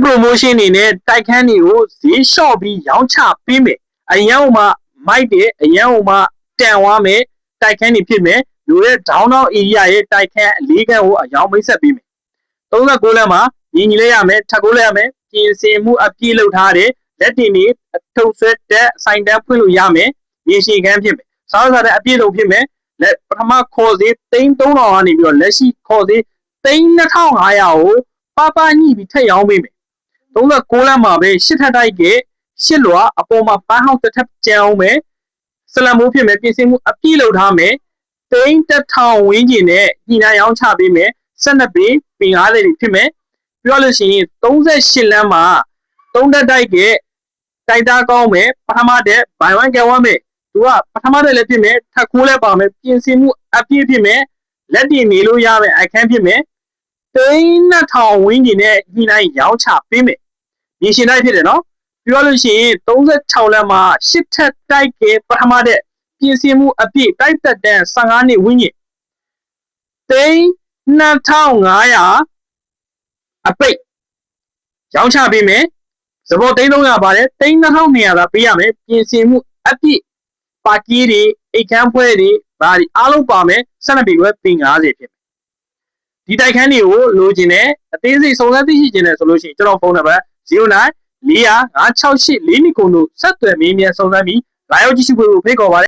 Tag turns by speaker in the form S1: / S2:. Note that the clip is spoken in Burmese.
S1: promotion နေနဲ့တိုက်ခန်းတွေကိုဈေးလျှော့ပြီးရောင်းချပေးမယ်အရန်ဟိုမှာမိုက်တယ်အရန်ဟိုမှာတန်သွားမယ်တိုက်ခန်းတွေဖြစ်မယ်လူရဲ့ downtown area ရဲ့တိုက်ခန်း၄ခန်းကိုအယောင်မိတ်ဆက်ပေးမယ်39လမ်းမှာညီညီလေးရမယ်ထပ်ကိုလဲရမယ်ပြင်ဆင်မှုအပြည့်လုပ်ထားတယ်လက်တင်တွေအထုပ်ဆွဲတက်ဆိုင်တန်းဖွင့်လို့ရမယ်ရေရှည်ခန်းဖြစ်မယ်စားစားတဲ့အပြည့်လုပ်ဖြစ်မယ်လက်ပထမခေါ်ဈေး3300ကနေပြီးတော့လက်ရှိခေါ်ဈေး2500ကိုပညှိပြီးထက်ရောင်းပေးမယ်39လမ်းမှာပဲရှစ်ထပ်တိုက်ကရှစ်လွာအပေါ်မှာပန်းဟောင်းတစ်ထပ်ကျန်အောင်မယ်ဆလမိုးဖြစ်မယ်ပြင်ဆင်မှုအပြည့်လုပ်ထားမယ်1000ဝင်းကျင်နဲ့ညှိနှိုင်းရောင်းချပေးမယ်12ပေပင်50တွေဖြစ်မယ်ပြောလို့ရှိရင်38လမ်းမှာ3တက်တိုက်ကတိုက်သားကောင်းမယ်ပထမတက် buy one get one မယ်သူကပထမတက်လည်းဖြစ်မယ်ထပ်ခိုးလည်းပါမယ်ပြင်ဆင်မှုအပြည့်ဖြစ်မယ်လက်တင်နေလို့ရမယ်အခန်းဖြစ်မယ်2000ဝင်းကျင်နဲ့ညှိနှိုင်းရောင်းချပေးမယ်ရေရှင်တိုက်ဖြစ်တယ်နော်ပြောလို့ရှိရင်36လမ်းမှာ8ထက်တိုက်ကပထမတက်ပြင်ဆင်မှုအပြည့်တိုက်သက်တန်း15နှစ်ဝင်းကျင်2500အပိတ်ရောင်းချပေးမယ်စပေါ်3300ပါတယ်3200သာပေးရမယ်ပြင်ဆင်မှုအပြည့်ပါကီးတွေအိတ်ခမ်းဖွဲတွေဒါတွေအားလုံးပါမယ်12ပေခွဲပင်50ဖြစ်မယ်ဒီတိုက်ခန်းတွေကိုလိုချင်တယ်အသေးစိတ်စုံစမ်းသိရှိချင်တယ်ဆိုလို့ရှိရင်ကျွန်တော်ဖုန်းနံပါတ်09 400 568 429တို့ဆက်သွယ်မေးမြန်းစုံစမ်းပြီးလာရောက်ကြည့်ရှုဖို့ဖိတ်ခေါ်ပါတယ်